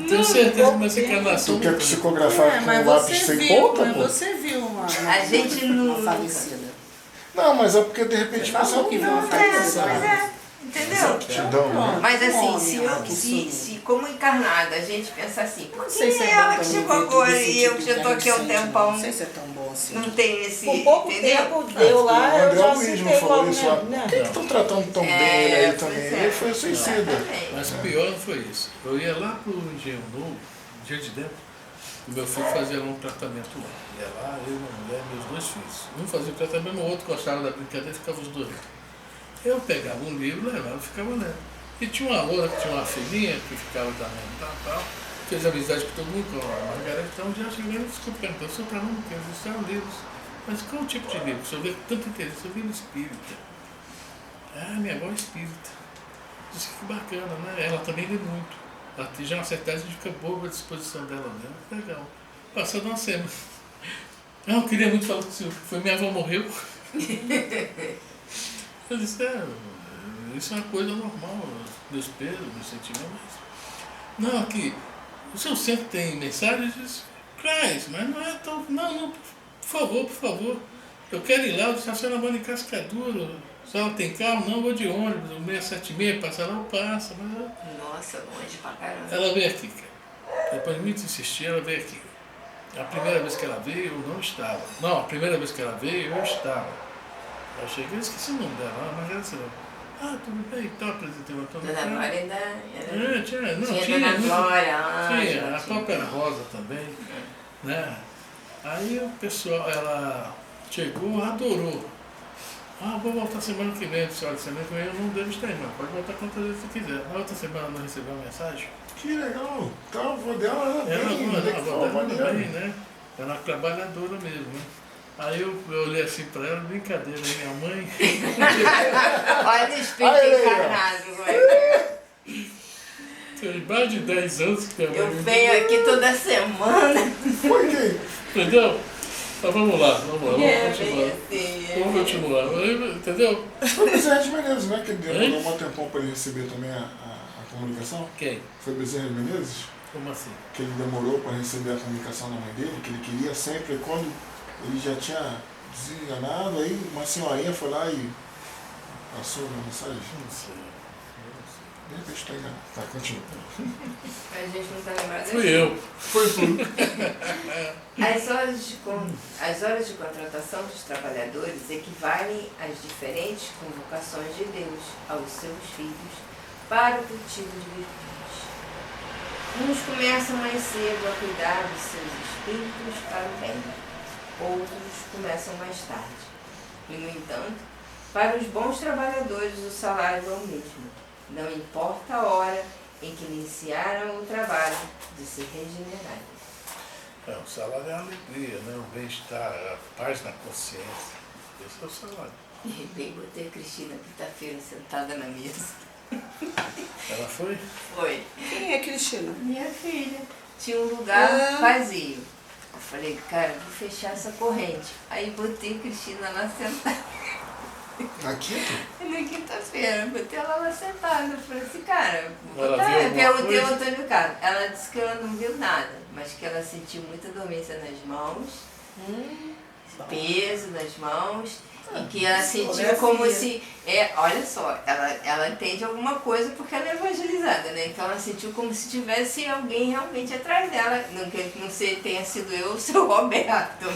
Speaker 1: Tenho certeza que nessa encarnação.
Speaker 3: Tu quer psicografar com
Speaker 4: Mas
Speaker 3: lápis
Speaker 4: você
Speaker 3: sem
Speaker 4: viu,
Speaker 3: ponta,
Speaker 4: mas
Speaker 3: pô?
Speaker 4: você viu uma
Speaker 2: A gente
Speaker 4: uma
Speaker 2: nunca.
Speaker 4: falecida.
Speaker 3: Não, mas é porque de repente
Speaker 4: Você
Speaker 3: você
Speaker 4: falou
Speaker 3: não
Speaker 4: que
Speaker 3: vê
Speaker 4: não
Speaker 3: uma
Speaker 4: faz
Speaker 3: coisa,
Speaker 4: isso,
Speaker 3: sabe?
Speaker 2: Entendeu?
Speaker 3: Exatidão, né?
Speaker 2: Mas assim,
Speaker 4: Homem,
Speaker 2: se como encarnada a gente pensa assim, por
Speaker 4: Não
Speaker 2: que
Speaker 4: sei se é
Speaker 2: ela
Speaker 4: bom
Speaker 2: que
Speaker 4: também
Speaker 2: chegou
Speaker 4: ver
Speaker 2: agora
Speaker 4: tudo esse
Speaker 2: e eu
Speaker 4: tipo
Speaker 2: que já
Speaker 4: de
Speaker 2: tô aqui há um
Speaker 4: adolescente,
Speaker 2: tempão,
Speaker 4: Não sei se é tão bom assim.
Speaker 2: não tem esse.
Speaker 5: Com pouco
Speaker 2: entendeu?
Speaker 5: tempo deu lá,
Speaker 3: O
Speaker 5: eu
Speaker 3: André
Speaker 5: já
Speaker 3: Luiz não
Speaker 5: citei
Speaker 3: falou
Speaker 5: logo,
Speaker 3: isso lá. Por
Speaker 5: né?
Speaker 3: que estão tratando tão bem ele aí também?
Speaker 2: pois é.
Speaker 3: Ele foi suicida.
Speaker 2: Exatamente.
Speaker 1: Mas o pior não foi isso. Eu ia lá pro Engenho Novo, dia de dentro, e meu filho fazia um tratamento lá. Ia lá, eu, minha mulher, meus 2 filhos. Um fazia o tratamento, o outro gostava da brincadeira e ficava os 2. Eu pegava um livro, levava e ficava lendo. E tinha uma loura que tinha uma filhinha que ficava também, tal, fez amizade com todo mundo, com a Margarida, então um dia chegou e ficou perguntando, seu aluno, que eles eram livros. Mas qual o tipo de livro? O senhor vê com tanto interesse, eu livro espírita. Ah, minha avó é espírita. Disse que bacana, né? Ela também lê muito. Ela tem já uma certa idade, a gente fica boba à disposição dela mesmo. Legal. Passando uma semana. Ah, eu queria muito falar com o senhor, foi minha avó morreu. Eu disse, isso é uma coisa normal, meus pesos, meus sentimentos. Não, aqui, o seu centro tem mensagens? Eu disse, traz, mas não é tão. Não, por favor. Eu quero ir lá, eu disse, a senhora mora em Cascadura, se ela tem carro, não, eu vou de ônibus, o 676, passa lá, eu passo. Mas
Speaker 2: Nossa, longe pra caramba.
Speaker 1: ela veio aqui, cara. Depois de muito insistir, ela veio aqui. A primeira vez que ela veio, eu não estava. Não, a primeira vez que ela veio, eu estava. Eu cheguei, eu esqueci o nome dela, mas era assim, tudo bem, então apresentei uma
Speaker 2: Dona Glória ainda era.
Speaker 1: tinha
Speaker 2: Dona Glória,
Speaker 1: tinha, a própria Rosa também, né? Aí o pessoal, ela chegou, adorou. Vou voltar semana que vem, senhora, semana que vem eu não devo estar aí, mas pode voltar quantas vezes você quiser. Na outra semana não recebeu uma mensagem?
Speaker 3: Que legal. Então a avó dela era
Speaker 1: Ela,
Speaker 3: bem,
Speaker 1: não, a avó dela
Speaker 3: maneiro.
Speaker 1: também, né? Ela é uma trabalhadora mesmo, né? Aí eu olhei assim pra ela, brincadeira, minha mãe.
Speaker 2: Olha o espírito
Speaker 3: Olha aí, ó.
Speaker 2: encarnado, agora.
Speaker 1: Tem mais de 10 anos que tem
Speaker 2: Eu venho aqui toda semana.
Speaker 3: Foi quem?
Speaker 1: Entendeu? Então vamos lá, vamos
Speaker 2: É,
Speaker 1: continuar.
Speaker 2: bem assim,
Speaker 1: Vamos continuar, entendeu?
Speaker 3: Foi o Bezerra de Menezes, né? Que demorou um tempão para ele receber também a comunicação.
Speaker 1: Quem?
Speaker 3: Foi o Bezerra de Menezes?
Speaker 1: Como assim?
Speaker 3: Que ele demorou para receber a comunicação da mãe dele, que ele queria sempre, quando ele já tinha desenganado, aí uma senhorinha foi lá e passou a mensagem.
Speaker 1: Não sei.
Speaker 3: De repente está enganado. Tá, continua.
Speaker 2: A gente não está lembrado.
Speaker 1: Fui eu.
Speaker 3: Foi tudo.
Speaker 2: As horas de contratação dos trabalhadores equivalem às diferentes convocações de Deus aos seus filhos para o cultivo de virtudes. Uns começam mais cedo a cuidar dos seus espíritos para o bem, outros começam mais tarde. E, no entanto, para os bons trabalhadores o salário é o mesmo. Não importa a hora em que iniciaram o trabalho de se regenerarem.
Speaker 1: O salário é a alegria, né? O bem-estar, a paz na consciência. Esse é o salário.
Speaker 2: Bem, botei a Cristina quinta-feira sentada na mesa.
Speaker 1: Ela foi?
Speaker 2: Foi.
Speaker 4: Quem é Cristina?
Speaker 2: Minha filha. Tinha um lugar vazio. Eu falei, cara, vou fechar essa corrente. Aí botei a Cristina lá sentada.
Speaker 3: Aqui?
Speaker 2: Na quinta-feira, botei ela lá sentada. Eu falei assim, cara, vou
Speaker 1: Ela
Speaker 2: botar.
Speaker 1: viu
Speaker 2: Eu
Speaker 1: alguma
Speaker 2: perguntei ao
Speaker 1: coisa?
Speaker 2: Antônio Carlos. Ela disse que ela não viu nada, mas que ela sentiu muita dormência nas mãos, peso nas mãos, e que ela sentiu como se. Olha só, ela entende alguma coisa porque ela é evangelizada, né? Então ela sentiu como se tivesse alguém realmente atrás dela. Não sei, tenha sido eu ou o seu Roberto.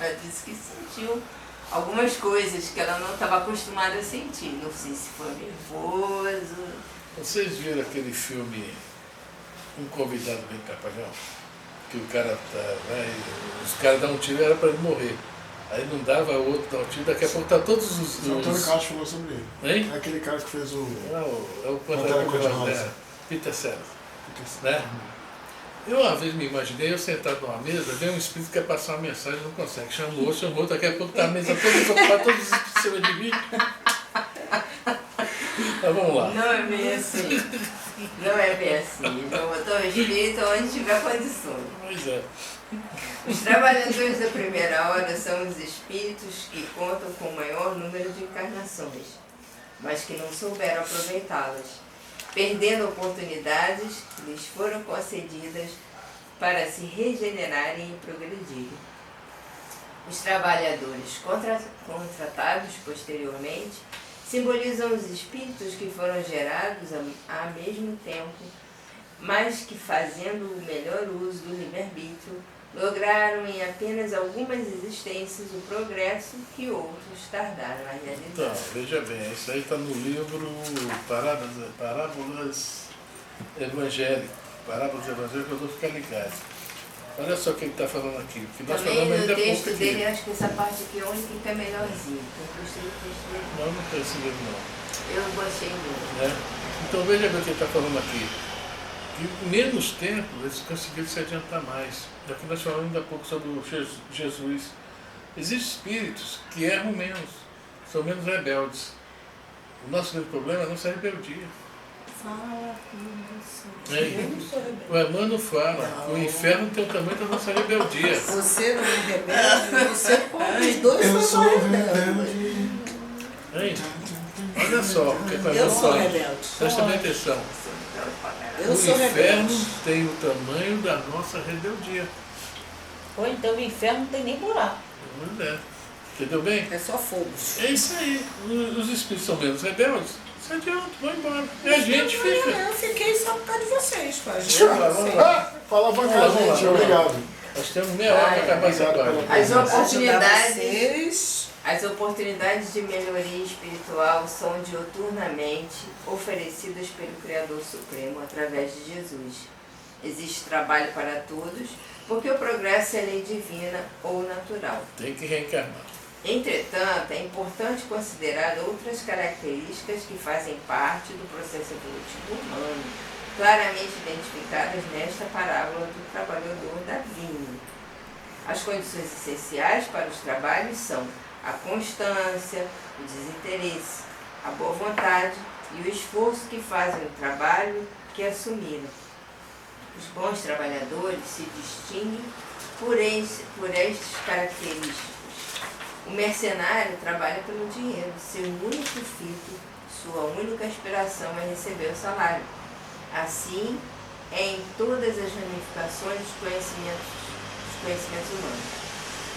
Speaker 2: Ela disse que sentiu algumas coisas que ela não estava acostumada a sentir. Não sei se foi nervoso.
Speaker 1: Vocês viram aquele filme Um Convidado Bem Trapalhão? Que o cara tá lá e os caras dão um tiro e era para ele morrer. Aí não dava, o outro dá um tiro, daqui a pouco tá todos os.
Speaker 3: O Antônio Carlos falou sobre ele.
Speaker 1: Hein?
Speaker 3: É aquele cara que fez o.
Speaker 1: É o
Speaker 3: Pantera Cor-de-Rosa.
Speaker 1: Pantera, Peter Sellers, né? Eu uma vez me imaginei, eu sentado numa mesa, vem um espírito que quer passar uma mensagem, não consegue. Chamou, daqui a pouco tá a mesa toda desocupada, todos os espíritos em cima de mim. Mas vamos lá.
Speaker 2: Não é bem assim. Não é bem assim. Então botou o espírito onde tiver condições.
Speaker 1: Pois é.
Speaker 2: Os trabalhadores da primeira hora são os espíritos que contam com o maior número de encarnações, mas que não souberam aproveitá-las, perdendo oportunidades que lhes foram concedidas para se regenerarem e progredirem. Os trabalhadores contratados posteriormente simbolizam os espíritos que foram gerados ao mesmo tempo, mas que, fazendo o melhor uso do livre-arbítrio, lograram em apenas algumas existências o progresso que outros tardaram a realizar.
Speaker 1: Então, veja bem, isso aí está no livro Parábolas Evangélicas. Parábolas Evangélicas, eu vou ficar ligado. Olha só o que ele está falando aqui. O que nós
Speaker 2: Também
Speaker 1: falamos ainda
Speaker 2: no
Speaker 1: há pouco
Speaker 2: texto
Speaker 1: aqui.
Speaker 2: dele, acho que essa parte aqui é a única que é melhorzinha. Eu gostei do texto dele.
Speaker 1: Não, não tem esse livro não.
Speaker 2: Eu gostei mesmo.
Speaker 1: Né? Então veja bem o que ele está falando aqui. Que em menos tempo eles conseguiram se adiantar mais. Daqui nós falamos ainda há pouco sobre o Jesus. Existem espíritos que erram menos, são menos rebeldes. O nosso grande problema é a nossa rebeldia.
Speaker 4: Fala com você.
Speaker 1: Ei,
Speaker 4: Eu não sou rebelde.
Speaker 1: o Emmanuel fala, o inferno tem o tamanho da nossa rebeldia.
Speaker 4: Você não é rebelde, você pode. Os dois
Speaker 3: Eu
Speaker 4: são
Speaker 3: sou
Speaker 4: rebeldes.
Speaker 3: rebelde.
Speaker 1: Hein? Olha só o que o
Speaker 4: Eu
Speaker 1: Emmanuel
Speaker 4: sou
Speaker 1: fala.
Speaker 4: rebelde.
Speaker 1: Presta bem atenção.
Speaker 4: Eu
Speaker 1: O
Speaker 4: sou
Speaker 1: inferno
Speaker 4: rebelde.
Speaker 1: tem o tamanho da nossa rebeldia.
Speaker 5: Ou então o inferno não tem nem buraco.
Speaker 1: Não é. Entendeu bem?
Speaker 4: É só fogo.
Speaker 1: É isso aí. Os espíritos são menos rebeldes. Se adianta, vão embora. E a gente fica.
Speaker 4: Eu fiquei só por causa de vocês, faz.
Speaker 1: Vamos lá.
Speaker 3: Fala com a
Speaker 1: Vamos lá,
Speaker 3: gente,
Speaker 1: vamos lá.
Speaker 3: obrigado.
Speaker 1: Nós temos meia hora para acabar essa
Speaker 3: obrigado
Speaker 1: página.
Speaker 3: pela
Speaker 2: As
Speaker 3: presença.
Speaker 2: oportunidades,
Speaker 4: Vocês.
Speaker 2: as oportunidades de melhoria espiritual são diuturnamente oferecidas pelo Criador Supremo através de Jesus. Existe trabalho para todos, porque o progresso é lei divina ou natural.
Speaker 1: Tem que reencarnar.
Speaker 2: Entretanto, é importante considerar outras características que fazem parte do processo evolutivo humano, claramente identificadas nesta parábola do trabalhador da vinha. As condições essenciais para os trabalhos são a constância, o desinteresse, a boa vontade e o esforço que fazem o trabalho que assumiram. Os bons trabalhadores se distinguem por estas características. O mercenário trabalha pelo dinheiro, seu único fito, sua única aspiração é receber o salário. Assim, é em todas as ramificações dos conhecimentos humanos.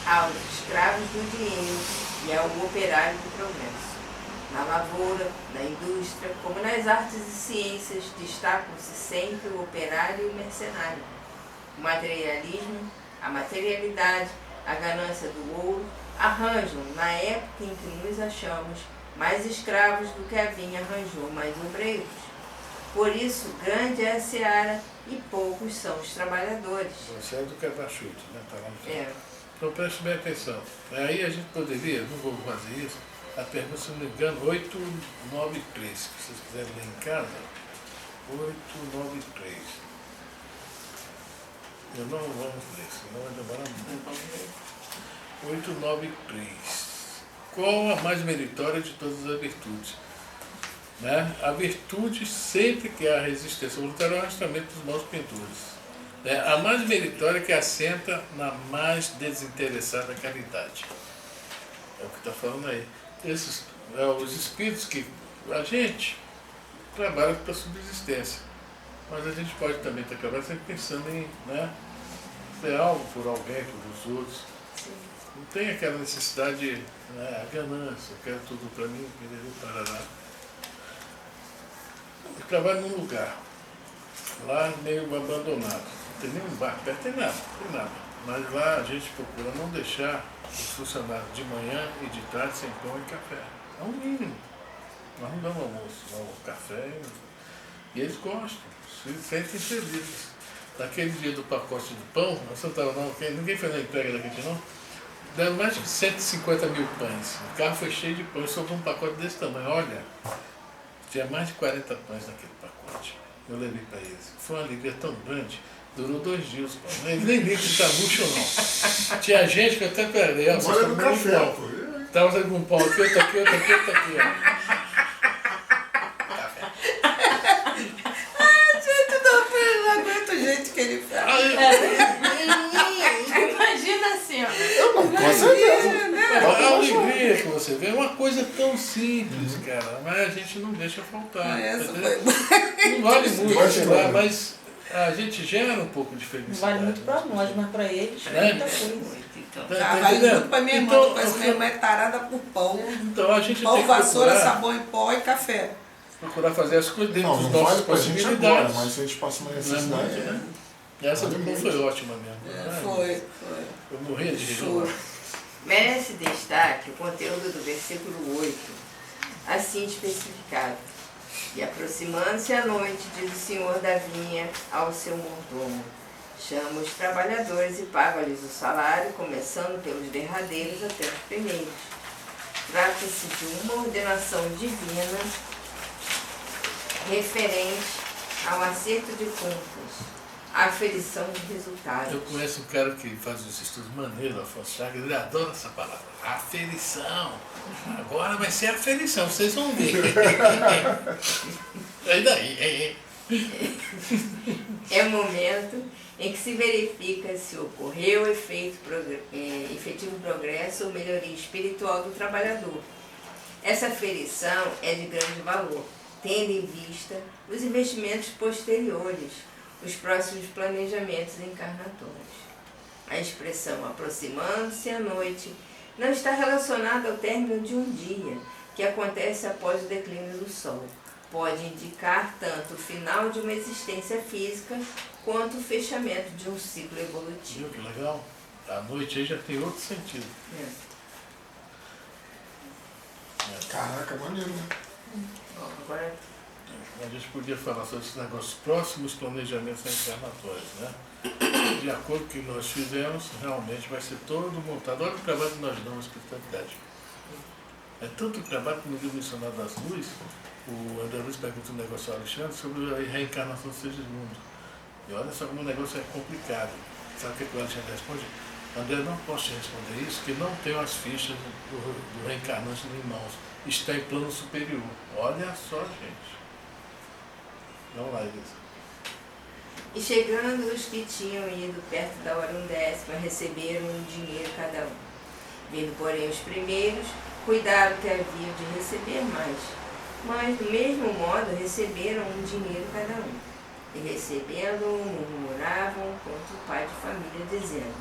Speaker 2: Há os escravos do dinheiro e há o operário do progresso. Na lavoura, na indústria, como nas artes e ciências, destacam-se sempre o operário e o mercenário. O materialismo, a materialidade, a ganância do ouro, arranjam, na época em que nos achamos, mais escravos do que a vinha arranjou mais obreiros. Por isso, grande é a seara e poucos são os trabalhadores.
Speaker 1: Você é do quebra-chuto, né? Tá lá no final.
Speaker 2: É.
Speaker 1: Então preste bem atenção. Aí a gente poderia, não vou fazer isso, a pergunta, se não me engano, 893. Se vocês quiserem ler em casa, 893. Eu não vamos ler, senão vai demorar muito. 893. Qual a mais meritória de todas as virtudes? Né? A virtude sempre que há resistência voluntária é o arrastamento dos maus pintores. Né? A mais meritória que assenta na mais desinteressada caridade. É o que está falando aí. Esses os espíritos que a gente trabalha para subsistência. Mas a gente pode também estar trabalhando sempre pensando em, né, ser algo por alguém, por os outros. Não tem aquela necessidade, né, a ganância, eu quero tudo para mim, parará. Eu trabalho num lugar, lá meio abandonado. Não tem nenhum bar perto, tem nada. Mas lá a gente procura não deixar os funcionários de manhã e de tarde sem pão e café. É o mínimo. Nós não damos almoço, damos café e eles gostam, se sentem felizes. Naquele dia do pacote de pão, você não estava não, ninguém fez a entrega da gente não, deram mais de 150 mil pães. O carro foi cheio de pães, sobrou um pacote desse tamanho. Olha, tinha mais de 40 pães naquele pacote. Eu levei para eles. Foi uma alegria tão grande. Durou 2 dias o pão. Eles nem viram que está murcho não. Tinha gente que até perdeu.
Speaker 3: Olha no café, pô.
Speaker 1: Estava fazendo um pão aqui, outro aqui, outro aqui, outro aqui.
Speaker 4: Não aguento o jeito que ele fala.
Speaker 2: Imagina assim, ó.
Speaker 3: Eu não, com certeza.
Speaker 1: A alegria que você vê é uma coisa tão simples, cara, mas a gente não deixa faltar.
Speaker 4: Essa
Speaker 1: Entendeu?
Speaker 4: foi...
Speaker 1: Não vale muito,
Speaker 3: Vai
Speaker 1: sei
Speaker 3: chegar.
Speaker 1: lá, mas a gente gera um pouco de
Speaker 5: Não
Speaker 1: felicidade.
Speaker 5: vale muito para nós, mas para eles é
Speaker 1: Né?
Speaker 5: muita coisa.
Speaker 1: Tá
Speaker 4: Vale
Speaker 1: entendendo?
Speaker 4: muito pra minha irmã,
Speaker 1: Então,
Speaker 4: parece minha irmã é tarada por pão.
Speaker 1: Então a gente
Speaker 4: Pão,
Speaker 1: tem que
Speaker 4: vassoura,
Speaker 1: procurar,
Speaker 4: sabão em pó e café.
Speaker 1: procurar fazer as coisas dentro
Speaker 3: Não,
Speaker 1: das
Speaker 3: não
Speaker 1: nossas
Speaker 3: vale pra gente agora,
Speaker 1: possibilidades.
Speaker 3: mas se a gente passa uma
Speaker 1: Não é
Speaker 3: necessidade.
Speaker 1: muito, né? Essa do pão foi ótima mesmo. né?
Speaker 4: Foi.
Speaker 1: Eu morria de rir.
Speaker 4: Show.
Speaker 2: Merece destaque o conteúdo do versículo 8, assim especificado. E aproximando-se a noite, diz o senhor da vinha ao seu mordomo: chama os trabalhadores e paga-lhes o salário, começando pelos derradeiros até os primeiros. Trata-se de uma ordenação divina referente ao acerto de contas, à aferição de resultados.
Speaker 1: Eu conheço um cara que faz os estudos maneiros, Afonso Chagas, ele adora essa palavra. Aferição. Agora vai ser aferição, vocês vão ver. E daí?
Speaker 2: É o momento em que se verifica se ocorreu efetivo progresso ou melhoria espiritual do trabalhador. Essa aferição é de grande valor, tendo em vista os investimentos posteriores, os próximos planejamentos encarnatórios. A expressão aproximando-se à noite não está relacionada ao término de um dia, que acontece após o declínio do sol. Pode indicar tanto o final de uma existência física quanto o fechamento de um ciclo evolutivo.
Speaker 1: Viu que legal? A noite aí já tem outro sentido.
Speaker 3: Caraca, maneiro, né?
Speaker 2: Bom, agora,
Speaker 1: A gente podia falar sobre esses negócios, próximos planejamentos encarnatórios, né? De acordo com o que nós fizemos, realmente vai ser todo montado. Olha o trabalho que nós damos à espiritualidade. É tanto trabalho que no livro Missionário das Luzes, o André Luiz pergunta um negócio ao Alexandre sobre a reencarnação do Segismundo. E olha só como o negócio é complicado. Sabe o que o Alexandre responde? André, não posso te responder isso, porque não tenho as fichas do reencarnante em mãos. Está em plano superior. Olha só, gente. Vamos lá, Elisa.
Speaker 2: E chegando os que tinham ido perto da hora 1/10, receberam um dinheiro cada um. Vindo, porém, os primeiros, cuidaram que haviam de receber mais. Mas, do mesmo modo, receberam um dinheiro cada um. E recebendo-o, murmuravam contra o pai de família, dizendo: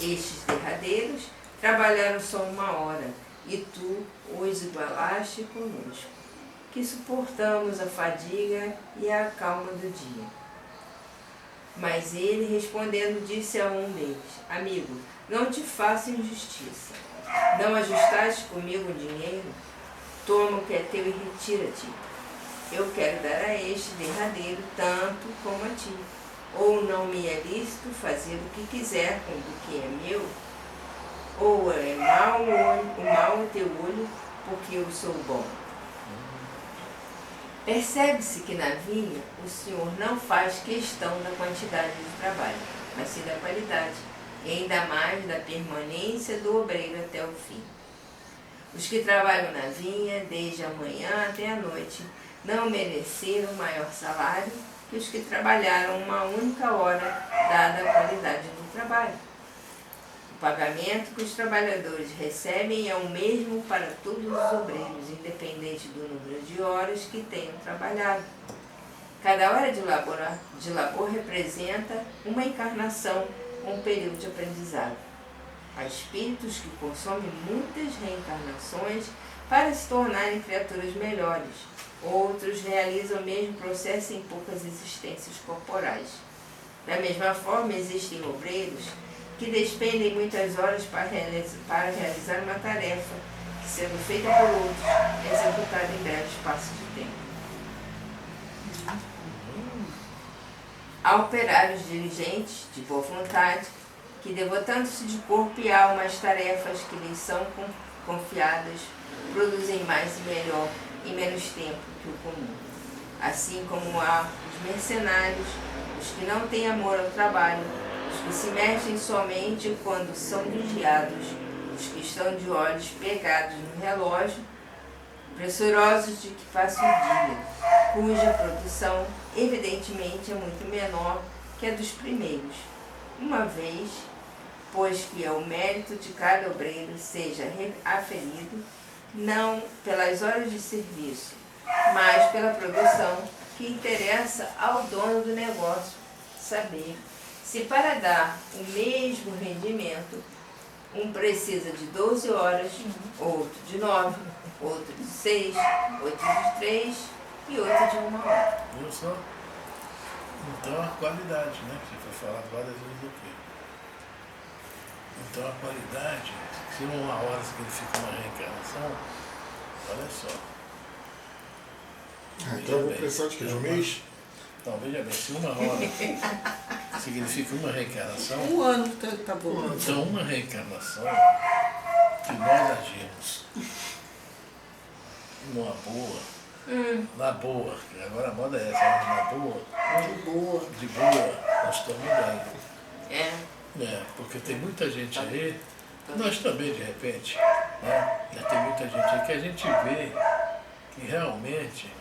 Speaker 2: estes derradeiros trabalharam só 1 hora, e tu os igualaste conosco, que suportamos a fadiga e a calma do dia. Mas ele, respondendo, disse a um deles: amigo, não te faço injustiça. Não ajustaste comigo o dinheiro? Toma o que é teu e retira-te. Eu quero dar a este derradeiro tanto como a ti. Ou não me é lícito fazer o que quiser com o que é meu? Ou é mau o teu olho, porque eu sou bom? Percebe-se que na vinha o Senhor não faz questão da quantidade de trabalho, mas sim da qualidade, e ainda mais da permanência do obreiro até o fim. Os que trabalham na vinha, desde a manhã até a noite, não mereceram maior salário que os que trabalharam 1 única hora, dada a qualidade do trabalho. O pagamento que os trabalhadores recebem é o mesmo para todos os obreiros, independente do número de horas que tenham trabalhado. Cada hora de labor representa uma encarnação, um período de aprendizado. Há espíritos que consomem muitas reencarnações para se tornarem criaturas melhores. Outros realizam o mesmo processo em poucas existências corporais. Da mesma forma, existem obreiros que despendem muitas horas para realizar uma tarefa que, sendo feita por outros, é executada em breve espaço de tempo. Há operários diligentes, de boa vontade, que, devotando-se de corpo e alma às tarefas que lhes são confiadas, produzem mais e melhor em menos tempo que o comum. Assim como há os mercenários, os que não têm amor ao trabalho, os que se mexem somente quando são vigiados, os que estão de olhos pegados no relógio, pressurosos de que faça o dia, cuja produção, evidentemente, é muito menor que a dos primeiros, uma vez, pois que é o mérito de cada obreiro seja aferido, não pelas horas de serviço, mas pela produção que interessa ao dono do negócio saber se, para dar o mesmo rendimento, um precisa de 12 horas, outro de 9, outro de 6, outro de 3 e outro de 1 hora.
Speaker 1: Viu só? Então a qualidade, né? Que foi falado várias vezes aqui. Então a qualidade, se 1 hora significa uma reencarnação, olha só.
Speaker 3: Então eu vou precisar de que? De um mês?
Speaker 1: Então, veja bem, se 1 hora significa uma reencarnação,
Speaker 4: 1 ano tá bom.
Speaker 1: então uma reencarnação que nós agimos numa boa, na boa, agora a moda é essa, na boa, de boa, nós estamos bem. Porque tem muita gente aí, nós também de repente, né? Tem muita gente aí que a gente vê que realmente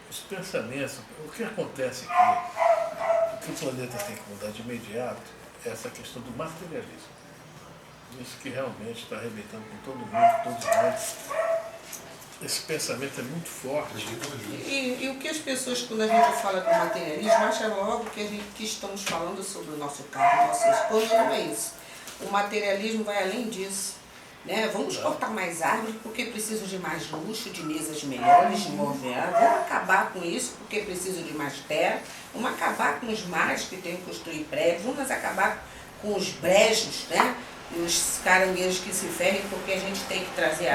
Speaker 1: os pensamentos, o que acontece aqui, o que o planeta tem que mudar de imediato é essa questão do materialismo. Isso que realmente está arrebentando com todo mundo, todos nós. Esse pensamento é muito forte.
Speaker 4: E o que as pessoas, quando a gente fala do materialismo, acham logo que estamos falando sobre o nosso carro, nossa esposa, não é isso. O materialismo vai além disso. Né? Vamos cortar mais árvores porque preciso de mais luxo, de mesas melhores, de mobiliário. Vamos acabar com isso porque preciso de mais terra. Vamos acabar com os mares que tem que construir prédios. Vamos acabar com os brejos, né? E os caranguejos que se ferrem porque a gente tem que trazer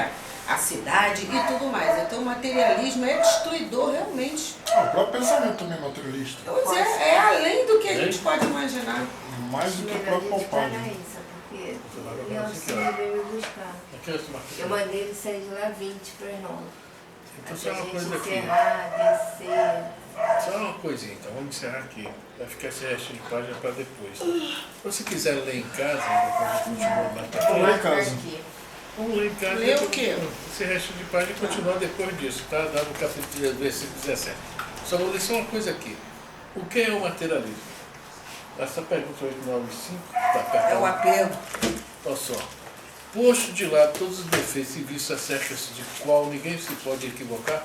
Speaker 4: a cidade e tudo mais. Então o materialismo é destruidor realmente.
Speaker 3: O próprio pensamento também é materialista.
Speaker 4: Pois é além do que a gente pode imaginar.
Speaker 3: Mais do que o próprio palpável.
Speaker 2: Porque o auxílio veio me buscar. Eu mandei ele sair de lá 20 para as 9.
Speaker 1: Então só
Speaker 2: Pra
Speaker 1: uma
Speaker 2: gente
Speaker 1: coisa aqui.
Speaker 2: encerrar, descer.
Speaker 1: Só uma coisinha, então vamos encerrar aqui. Vai ficar esse resto de página para depois. Se você quiser ler em casa, depois eu continuo mais para
Speaker 3: Vamos lá em
Speaker 1: frente.
Speaker 3: casa.
Speaker 2: Aqui.
Speaker 1: Vamos ler em casa.
Speaker 4: Lê o quê?
Speaker 1: Esse resto de página continua depois disso, tá? Dado o capítulo versículo 17. Só vou ler só uma coisa aqui. O que é o materialismo? Essa pergunta 895 está perto.
Speaker 4: É o apego.
Speaker 1: Olha só. Posto de lado todos os defeitos e visto acerca-se de qual ninguém se pode equivocar,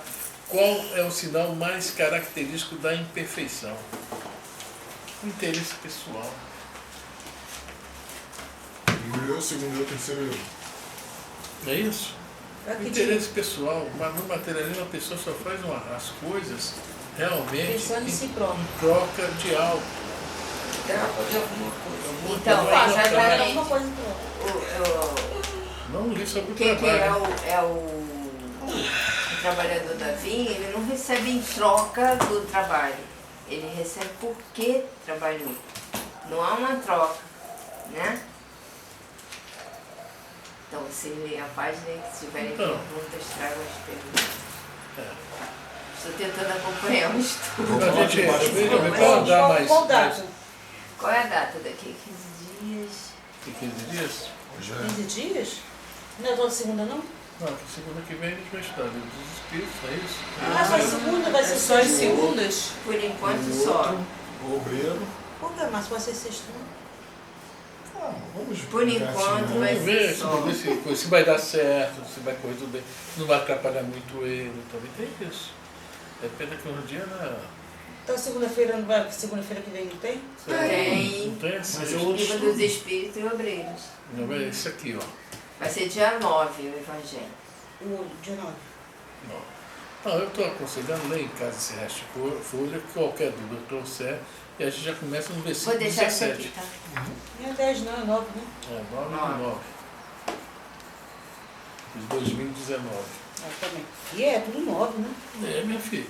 Speaker 1: qual é o sinal mais característico da imperfeição? O interesse pessoal.
Speaker 3: Primeiro eu, segundo eu, terceiro eu.
Speaker 1: Não é isso?
Speaker 5: Pra
Speaker 1: O
Speaker 5: que
Speaker 1: interesse pessoal, mas no materialismo a pessoa só faz as coisas realmente
Speaker 5: Pensando em si próprio.
Speaker 1: em troca de algo.
Speaker 4: Troca de alguma coisa.
Speaker 2: Então,
Speaker 1: Não é
Speaker 2: exatamente.
Speaker 1: trocar.
Speaker 5: Alguma coisa em troca.
Speaker 1: Não li sobre o
Speaker 2: Quem que
Speaker 1: trabalho.
Speaker 2: é o trabalhador da vinha, ele não recebe em troca do trabalho. Ele recebe porque trabalhou. Não há uma troca, né? Então, vocês leem a página e se tiverem
Speaker 1: Então.
Speaker 2: perguntas, tragam as perguntas.
Speaker 1: É.
Speaker 2: Estou tentando acompanhar o estudo.
Speaker 1: A gente, veja bem,
Speaker 2: Mas
Speaker 1: para dar mais,
Speaker 5: Qual
Speaker 1: mais
Speaker 5: data?
Speaker 2: Qual é a data daqui? 15 dias?
Speaker 1: que 15 dias?
Speaker 3: Hoje é
Speaker 5: 15 dias? Não é toda segunda, não?
Speaker 1: Não, que segunda que vem a gente vai estudar livro dos Espíritos, não é isso?
Speaker 5: Ah, só segunda vai ser
Speaker 4: Só as
Speaker 5: sexta.
Speaker 4: segundas?
Speaker 2: Por enquanto
Speaker 3: o
Speaker 2: só.
Speaker 3: outro, o obreiro.
Speaker 5: Por que, mas pode ser sexta, não?
Speaker 3: Ah, vamos
Speaker 2: Por
Speaker 3: ver
Speaker 2: enquanto
Speaker 3: assim,
Speaker 2: vai
Speaker 3: né?
Speaker 1: Vamos ver
Speaker 2: só.
Speaker 1: se vai dar certo, se vai correr tudo bem, se não vai atrapalhar muito ele, também tem isso. É pena que um dia na.
Speaker 5: Então segunda-feira não vai. Segunda-feira que vem não tem?
Speaker 2: Tem.
Speaker 1: Não tem essa.
Speaker 3: Mas eu-
Speaker 2: Livro dos Espíritos e Obreiros.
Speaker 1: Não, é esse aqui, ó.
Speaker 2: Vai ser dia 9 o Evangelho.
Speaker 5: O dia 9.
Speaker 1: Não, eu estou aconselhando, ler em casa esse resto de folha, que qualquer dúvida eu trouxer, e a gente já começa no
Speaker 2: Vou
Speaker 1: versículo
Speaker 2: deixar isso
Speaker 1: 17.
Speaker 2: aqui, tá?
Speaker 5: Não é 10, não, é 9, né?
Speaker 1: É, 9 de 9. De 2019.
Speaker 5: Ah, também. E é tudo 9, né?
Speaker 1: É, minha filha.